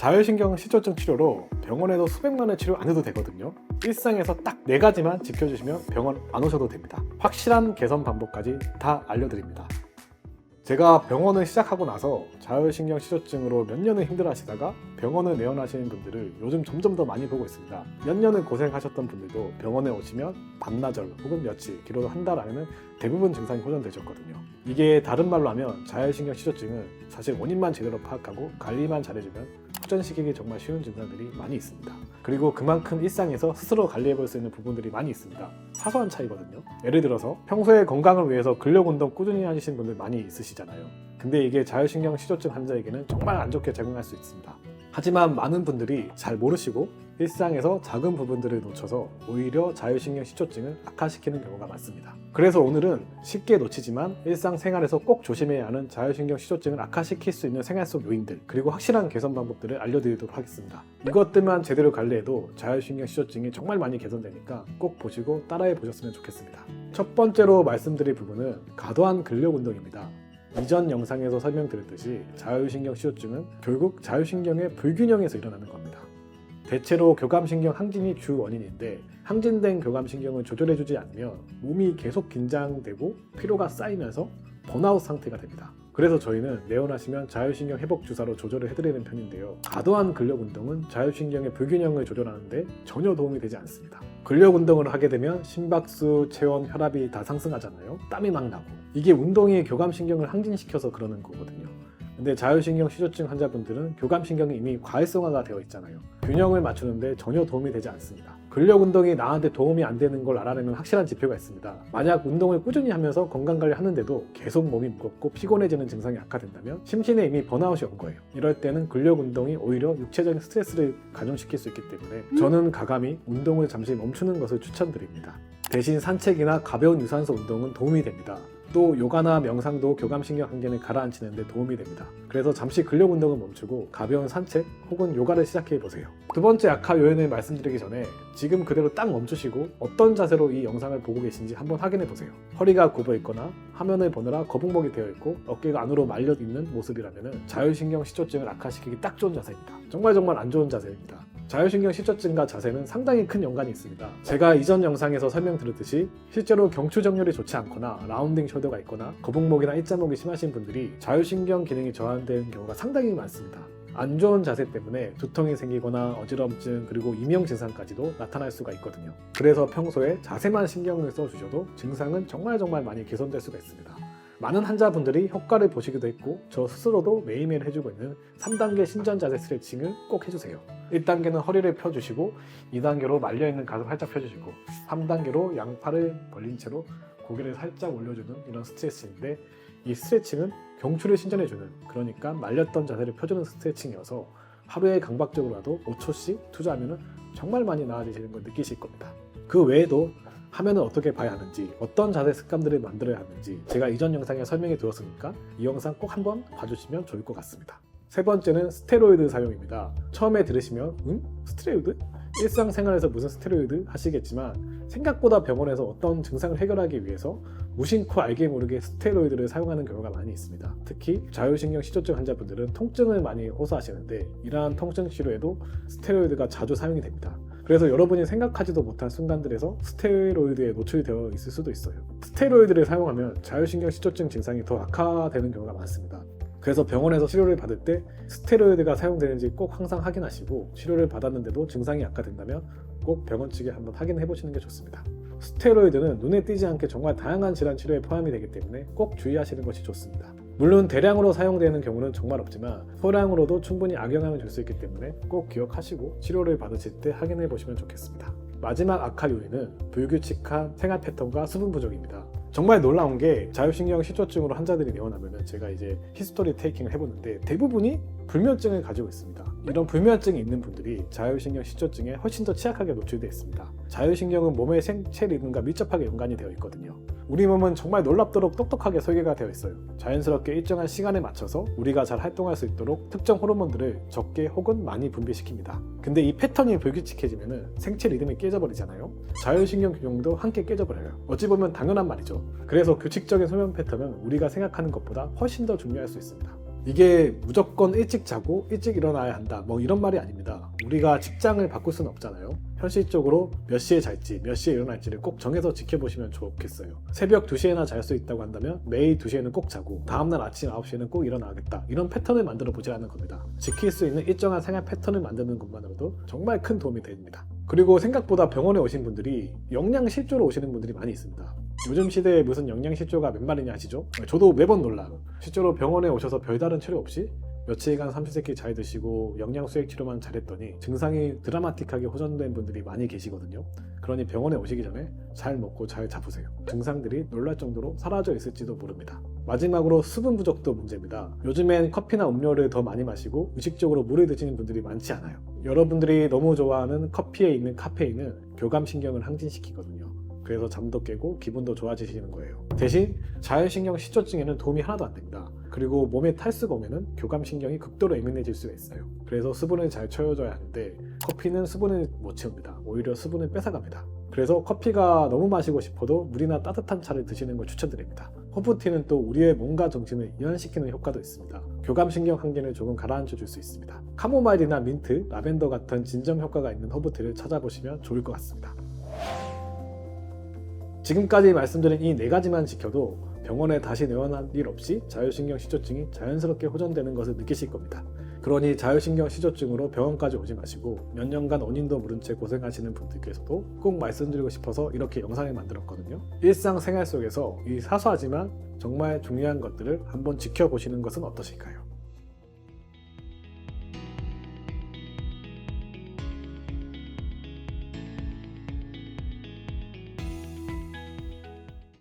자율신경 실조증 치료로 병원에서 수백만원 치료 안 해도 되거든요. 일상에서 딱 4가지만 지켜주시면 병원 안 오셔도 됩니다. 확실한 개선 방법까지 다 알려드립니다. 제가 병원을 시작하고 나서 자율신경 실조증으로 몇 년을 힘들어하시다가 병원을 내원하시는 분들을 요즘 점점 더 많이 보고 있습니다. 몇 년을 고생하셨던 분들도 병원에 오시면 반나절 혹은 며칠, 길어도 한 달 안에는 대부분 증상이 호전되셨거든요. 이게 다른 말로 하면 자율신경 실조증은 사실 원인만 제대로 파악하고 관리만 잘해주면 호전시키기 정말 쉬운 증상들이 많이 있습니다. 그리고 그만큼 일상에서 스스로 관리해볼 수 있는 부분들이 많이 있습니다. 사소한 차이거든요. 예를 들어서 평소에 건강을 위해서 근력운동 꾸준히 하시는 분들 많이 있으시잖아요. 근데 이게 자율신경 실조증 환자에게는 정말 안 좋게 작용할 수 있습니다. 하지만 많은 분들이 잘 모르시고 일상에서 작은 부분들을 놓쳐서 오히려 자율신경 실조증을 악화시키는 경우가 많습니다. 그래서 오늘은 쉽게 놓치지만 일상생활에서 꼭 조심해야 하는 자율신경 실조증을 악화시킬 수 있는 생활 속 요인들, 그리고 확실한 개선 방법들을 알려드리도록 하겠습니다. 이것들만 제대로 관리해도 자율신경 실조증이 정말 많이 개선되니까 꼭 보시고 따라해 보셨으면 좋겠습니다. 첫 번째로 말씀드릴 부분은 과도한 근력 운동입니다. 이전 영상에서 설명드렸듯이 자율신경 실조증은 결국 자율신경의 불균형에서 일어나는 겁니다. 대체로 교감신경 항진이 주 원인인데 항진된 교감신경을 조절해주지 않으면 몸이 계속 긴장되고 피로가 쌓이면서 번아웃 상태가 됩니다. 그래서 저희는 내원하시면 자율신경 회복 주사로 조절을 해드리는 편인데요. 과도한 근력 운동은 자율신경의 불균형을 조절하는데 전혀 도움이 되지 않습니다. 근력 운동을 하게 되면 심박수, 체온, 혈압이 다 상승하잖아요. 땀이 막 나고. 이게 운동이 교감신경을 항진시켜서 그러는 거거든요. 근데 자율신경 실조증 환자분들은 교감신경이 이미 과활성화가 되어 있잖아요. 균형을 맞추는데 전혀 도움이 되지 않습니다. 근력 운동이 나한테 도움이 안 되는 걸 알아내는 확실한 지표가 있습니다. 만약 운동을 꾸준히 하면서 건강관리 하는데도 계속 몸이 무겁고 피곤해지는 증상이 악화된다면 심신에 이미 번아웃이 온 거예요. 이럴 때는 근력 운동이 오히려 육체적인 스트레스를 가중시킬 수 있기 때문에 저는 가감히 운동을 잠시 멈추는 것을 추천드립니다. 대신 산책이나 가벼운 유산소 운동은 도움이 됩니다. 또 요가나 명상도 교감신경 항진을 가라앉히는 데 도움이 됩니다. 그래서 잠시 근력 운동을 멈추고 가벼운 산책 혹은 요가를 시작해 보세요. 두 번째 악화 요인을 말씀드리기 전에 지금 그대로 딱 멈추시고 어떤 자세로 이 영상을 보고 계신지 한번 확인해 보세요. 허리가 굽어 있거나 화면을 보느라 거북목이 되어 있고 어깨가 안으로 말려 있는 모습이라면 자율신경 실조증을 악화시키기 딱 좋은 자세입니다. 정말 안 좋은 자세입니다. 자율신경 실조증과 자세는 상당히 큰 연관이 있습니다. 제가 이전 영상에서 설명드렸듯이 실제로 경추 정렬이 좋지 않거나 라운딩 숄더가 있거나 거북목이나 일자목이 심하신 분들이 자율신경 기능이 저하되는 경우가 상당히 많습니다. 안 좋은 자세 때문에 두통이 생기거나 어지럼증 그리고 이명 증상까지도 나타날 수가 있거든요. 그래서 평소에 자세만 신경을 써주셔도 증상은 정말 많이 개선될 수가 있습니다. 많은 환자분들이 효과를 보시기도 했고 저 스스로도 매일매일 해주고 있는 3단계 신전자세 스트레칭을 꼭 해주세요. 1단계는 허리를 펴주시고 2단계로 말려있는 가슴 살짝 펴주시고 3단계로 양팔을 벌린 채로 고개를 살짝 올려주는 이런 스트레칭인데 이 스트레칭은 경추를 신전해주는, 그러니까 말렸던 자세를 펴주는 스트레칭이어서 하루에 강박적으로라도 5초씩 투자하면 정말 많이 나아지시는 걸 느끼실 겁니다. 그 외에도 화면을 어떻게 봐야 하는지, 어떤 자세 습관들을 만들어야 하는지 제가 이전 영상에 설명해 두었으니까 이 영상 꼭 한번 봐주시면 좋을 것 같습니다. 세 번째는 스테로이드 사용입니다. 처음에 들으시면 스테로이드? 일상생활에서 무슨 스테로이드? 하시겠지만 생각보다 병원에서 어떤 증상을 해결하기 위해서 무심코 알게 모르게 스테로이드를 사용하는 경우가 많이 있습니다. 특히 자율신경 실조증 환자분들은 통증을 많이 호소하시는데 이러한 통증 치료에도 스테로이드가 자주 사용이 됩니다. 그래서 여러분이 생각하지도 못한 순간들에서 스테로이드에 노출되어 있을 수도 있어요. 스테로이드를 사용하면 자율신경 실조증 증상이 더 악화되는 경우가 많습니다. 그래서 병원에서 치료를 받을 때 스테로이드가 사용되는지 꼭 항상 확인하시고 치료를 받았는데도 증상이 악화된다면 꼭 병원 측에 한번 확인해 보시는 게 좋습니다. 스테로이드는 눈에 띄지 않게 정말 다양한 질환 치료에 포함이 되기 때문에 꼭 주의하시는 것이 좋습니다. 물론 대량으로 사용되는 경우는 정말 없지만 소량으로도 충분히 악영향을 줄 수 있기 때문에 꼭 기억하시고 치료를 받으실 때 확인해 보시면 좋겠습니다. 마지막 악화 요인은 불규칙한 생활 패턴과 수분 부족입니다. 정말 놀라운 게 자율신경 실조증으로 환자들이 내원하면 제가 이제 히스토리 테이킹을 해보는데 대부분이 불면증을 가지고 있습니다. 이런 불면증이 있는 분들이 자율신경 실조증에 훨씬 더 취약하게 노출되어 있습니다. 자율신경은 몸의 생체 리듬과 밀접하게 연관이 되어 있거든요. 우리 몸은 정말 놀랍도록 똑똑하게 설계가 되어 있어요. 자연스럽게 일정한 시간에 맞춰서 우리가 잘 활동할 수 있도록 특정 호르몬들을 적게 혹은 많이 분비시킵니다. 근데 이 패턴이 불규칙해지면 생체 리듬이 깨져버리잖아요. 자율신경 균형도 함께 깨져버려요. 어찌 보면 당연한 말이죠. 그래서 규칙적인 수면 패턴은 우리가 생각하는 것보다 훨씬 더 중요할 수 있습니다. 이게 무조건 일찍 자고 일찍 일어나야 한다 뭐 이런 말이 아닙니다. 우리가 직장을 바꿀 수는 없잖아요. 현실적으로 몇 시에 잘지 몇 시에 일어날지를 꼭 정해서 지켜보시면 좋겠어요. 새벽 2시에나 잘 수 있다고 한다면 매일 2시에는 꼭 자고 다음날 아침 9시에는 꼭 일어나겠다, 이런 패턴을 만들어 보자는 겁니다. 지킬 수 있는 일정한 생활 패턴을 만드는 것만으로도 정말 큰 도움이 됩니다. 그리고 생각보다 병원에 오신 분들이 영양실조로 오시는 분들이 많이 있습니다. 요즘 시대에 무슨 영양실조가 몇 말이냐 하시죠? 저도 매번 놀라요. 실제로 병원에 오셔서 별다른 치료 없이 며칠간 삼시세끼 잘 드시고 영양수액 치료만 잘했더니 증상이 드라마틱하게 호전된 분들이 많이 계시거든요. 그러니 병원에 오시기 전에 잘 먹고 잘 잡으세요. 증상들이 놀랄 정도로 사라져 있을지도 모릅니다. 마지막으로 수분 부족도 문제입니다. 요즘엔 커피나 음료를 더 많이 마시고 의식적으로 물을 드시는 분들이 많지 않아요. 여러분들이 너무 좋아하는 커피에 있는 카페인은 교감신경을 항진시키거든요. 그래서 잠도 깨고 기분도 좋아지시는 거예요. 대신 자율신경 시초증에는 도움이 하나도 안 됩니다. 그리고 몸에 탈수가 오면은 교감신경이 극도로 예민해질 수가 있어요. 그래서 수분을 잘 채워줘야 하는데 커피는 수분을 못 채웁니다. 오히려 수분을 뺏어갑니다. 그래서 커피가 너무 마시고 싶어도 물이나 따뜻한 차를 드시는 걸 추천드립니다. 허브티는 또 우리의 몸과 정신을 이완시키는 효과도 있습니다. 교감신경 항진을 조금 가라앉혀 줄 수 있습니다. 카모마일이나 민트, 라벤더 같은 진정 효과가 있는 허브티를 찾아보시면 좋을 것 같습니다. 지금까지 말씀드린 이 4가지만 지켜도 병원에 다시 내원할 일 없이 자율신경 시조증이 자연스럽게 호전되는 것을 느끼실 겁니다. 그러니 자율신경 시조증으로 병원까지 오지 마시고 몇 년간 원인도 모른 채 고생하시는 분들께서도 꼭 말씀드리고 싶어서 이렇게 영상을 만들었거든요. 일상생활 속에서 이 사소하지만 정말 중요한 것들을 한번 지켜보시는 것은 어떠실까요?